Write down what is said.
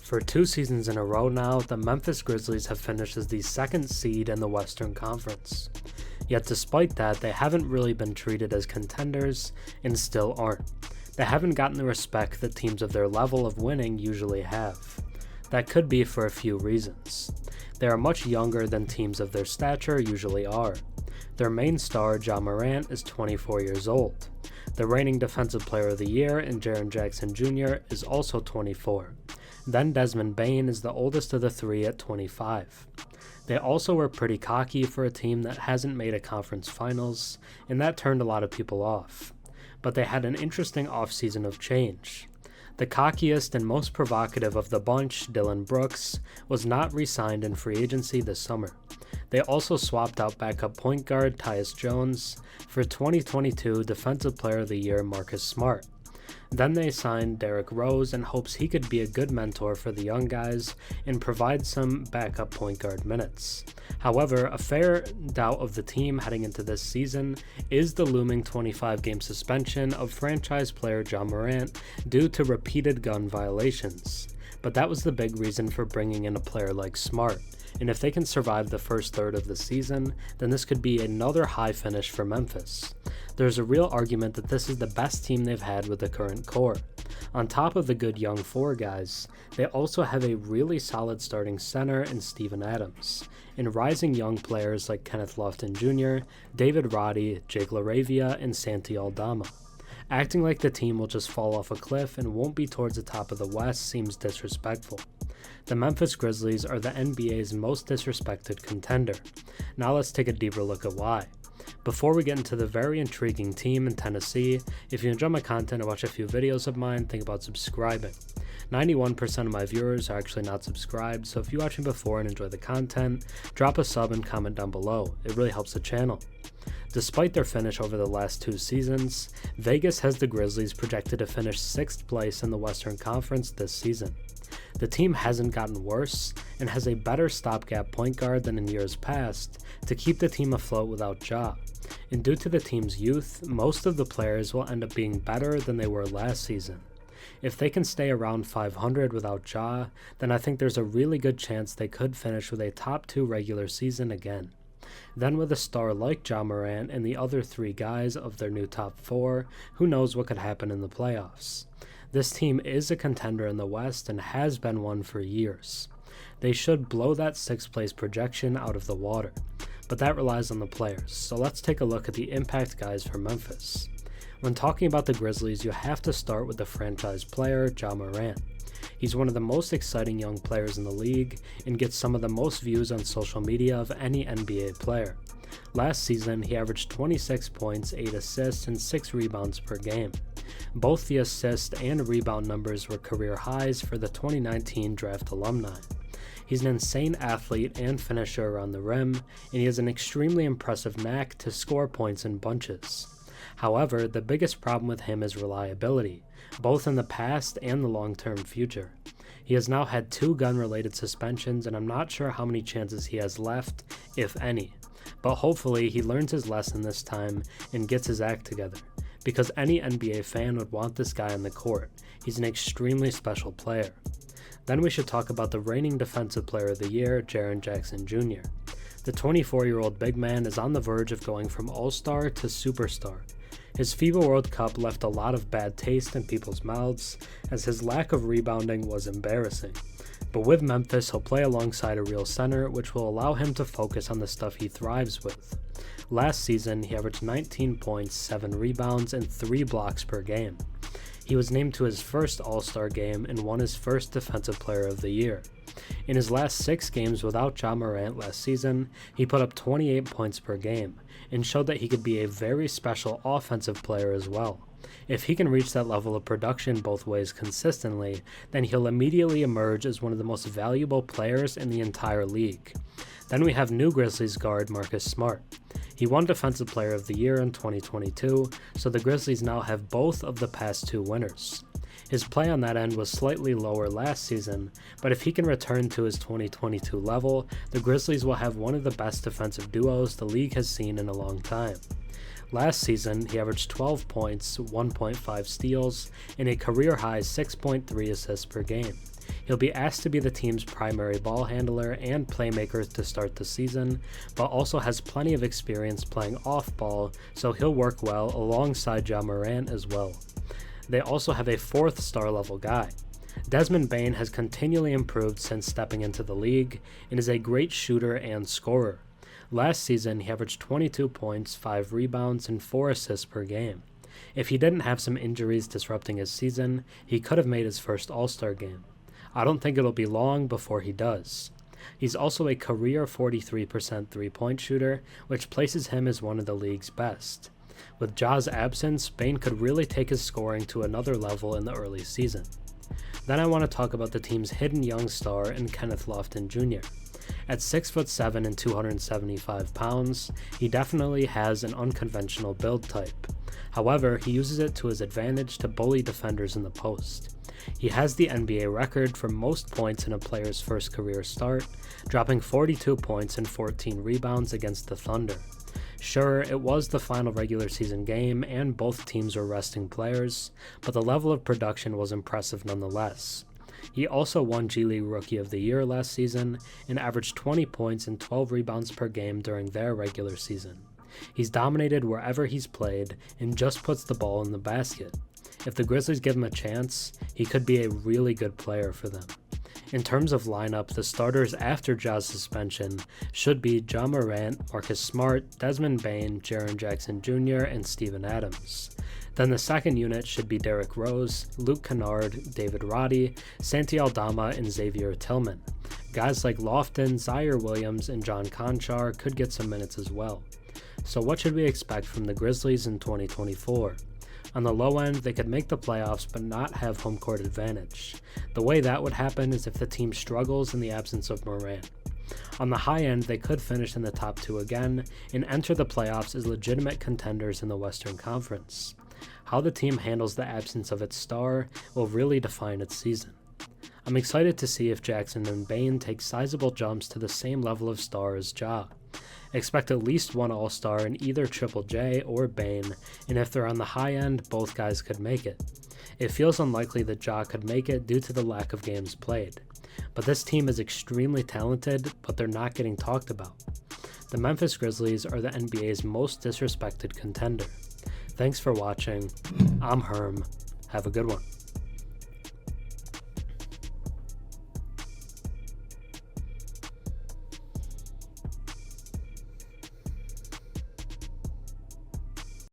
For 2 seasons in a row now, the Memphis Grizzlies have finished as the 2nd seed in the Western Conference. Yet despite that, they haven't really been treated as contenders and still aren't. They haven't gotten the respect that teams of their level of winning usually have. That could be for a few reasons. They are much younger than teams of their stature usually are. Their main star, Ja Morant, is 24 years old. The reigning Defensive Player of the Year in Jaren Jackson Jr. is also 24. Then Desmond Bane is the oldest of the three at 25. They also were pretty cocky for a team that hasn't made a conference finals, and that turned a lot of people off. But they had an interesting offseason of change. The cockiest and most provocative of the bunch, Dillon Brooks, was not re-signed in free agency this summer. They also swapped out backup point guard Tyus Jones for 2022 Defensive Player of the Year Marcus Smart. Then they signed Derrick Rose in hopes he could be a good mentor for the young guys and provide some backup point guard minutes. However, a fair doubt of the team heading into this season is the looming 25-game suspension of franchise player Ja Morant due to repeated gun violations. But that was the big reason for bringing in a player like Smart, and if they can survive the first third of the season, then this could be another high finish for Memphis. There's a real argument that this is the best team they've had with the current core. On top of the good young four guys, they also have a really solid starting center in Steven Adams, and rising young players like Kenneth Lofton Jr., David Roddy, LaRavia, and Santi Aldama. Acting like the team will just fall off a cliff and won't be towards the top of the West seems disrespectful. The Memphis Grizzlies are the NBA's most disrespected contender. Now let's take a deeper look at why. Before we get into the very intriguing team in Tennessee, if you enjoy my content or watch a few videos of mine, think about subscribing. 91% of my viewers are actually not subscribed, so if you watch me before and enjoy the content, drop a sub and comment down below. It really helps the channel. Despite their finish over the last 2 seasons, Vegas has the Grizzlies projected to finish 6th place in the Western Conference this season. The team hasn't gotten worse and has a better stopgap point guard than in years past to keep the team afloat without Ja. And due to the team's youth, most of the players will end up being better than they were last season. If they can stay around 500 without Ja, then I think there's a really good chance they could finish with a top 2 regular season again. Then with a star like Ja Morant and the other 3 guys of their new top 4, who knows what could happen in the playoffs. This team is a contender in the West and has been one for years. They should blow that 6th place projection out of the water, but that relies on the players, so let's take a look at the impact guys for Memphis. When talking about the Grizzlies, you have to start with the franchise player, Ja Morant. He's one of the most exciting young players in the league and gets some of the most views on social media of any NBA player. Last season, he averaged 26 points, 8 assists, and 6 rebounds per game. Both the assist and rebound numbers were career highs for the 2019 draft alumni. He's an insane athlete and finisher around the rim, and he has an extremely impressive knack to score points in bunches. However, the biggest problem with him is reliability, both in the past and the long-term future. He has now had 2 gun-related suspensions, and I'm not sure how many chances he has left, if any. But hopefully he learns his lesson this time and gets his act together, because any NBA fan would want this guy on the court. He's an extremely special player. Then we should talk about the reigning Defensive Player of the Year, Jaren Jackson Jr. The 24-year-old big man is on the verge of going from all-star to superstar. His FIBA World Cup left a lot of bad taste in people's mouths, as his lack of rebounding was embarrassing. But with Memphis, he'll play alongside a real center, which will allow him to focus on the stuff he thrives with. Last season, he averaged 19 points, 7 rebounds, and 3 blocks per game. He was named to his first All-Star game and won his first Defensive Player of the Year. In his last 6 games without Ja Morant last season, he put up 28 points per game, and showed that he could be a very special offensive player as well. If he can reach that level of production both ways consistently, then he'll immediately emerge as one of the most valuable players in the entire league. Then we have new Grizzlies guard Marcus Smart. He won Defensive Player of the Year in 2022, so the Grizzlies now have both of the past 2 winners. His play on that end was slightly lower last season, but if he can return to his 2022 level, the Grizzlies will have one of the best defensive duos the league has seen in a long time. Last season, he averaged 12 points, 1.5 steals, and a career-high 6.3 assists per game. He'll be asked to be the team's primary ball handler and playmaker to start the season, but also has plenty of experience playing off-ball, so he'll work well alongside Ja Morant as well. They also have a fourth star-level guy. Desmond Bane has continually improved since stepping into the league and is a great shooter and scorer. Last season, he averaged 22 points, 5 rebounds, and 4 assists per game. If he didn't have some injuries disrupting his season, he could have made his first All-Star game. I don't think it'll be long before he does. He's also a career 43% three-point shooter, which places him as one of the league's best. With Ja's absence, Bane could really take his scoring to another level in the early season. Then I want to talk about the team's hidden young star in Kenneth Lofton Jr. At 6'7" and 275 pounds, he definitely has an unconventional build type. However, he uses it to his advantage to bully defenders in the post. He has the NBA record for most points in a player's first career start, dropping 42 points and 14 rebounds against the Thunder. Sure, it was the final regular season game and both teams were resting players, but the level of production was impressive nonetheless. He also won G League Rookie of the Year last season and averaged 20 points and 12 rebounds per game during their regular season. He's dominated wherever he's played and just puts the ball in the basket. If the Grizzlies give him a chance, he could be a really good player for them. In terms of lineup, the starters after Ja's suspension should be Ja Morant, Marcus Smart, Desmond Bane, Jaren Jackson Jr, and Steven Adams. Then the second unit should be Derrick Rose, Luke Kennard, David Roddy, Santi Aldama, and Xavier Tillman. Guys like Lofton, Zaire Williams, and John Conchar could get some minutes as well. So what should we expect from the Grizzlies in 2024? On the low end, they could make the playoffs but not have home court advantage. The way that would happen is if the team struggles in the absence of Morant. On the high end, they could finish in the top 2 again and enter the playoffs as legitimate contenders in the Western Conference. How the team handles the absence of its star will really define its season. I'm excited to see if Jackson and Bane take sizable jumps to the same level of star as Ja. Expect at least one All-Star in either Triple J or Bane, and if they're on the high end, both guys could make it. It feels unlikely that Ja could make it due to the lack of games played. But this team is extremely talented, but they're not getting talked about. The Memphis Grizzlies are the NBA's most disrespected contender. Thanks for watching. I'm Herm. Have a good one.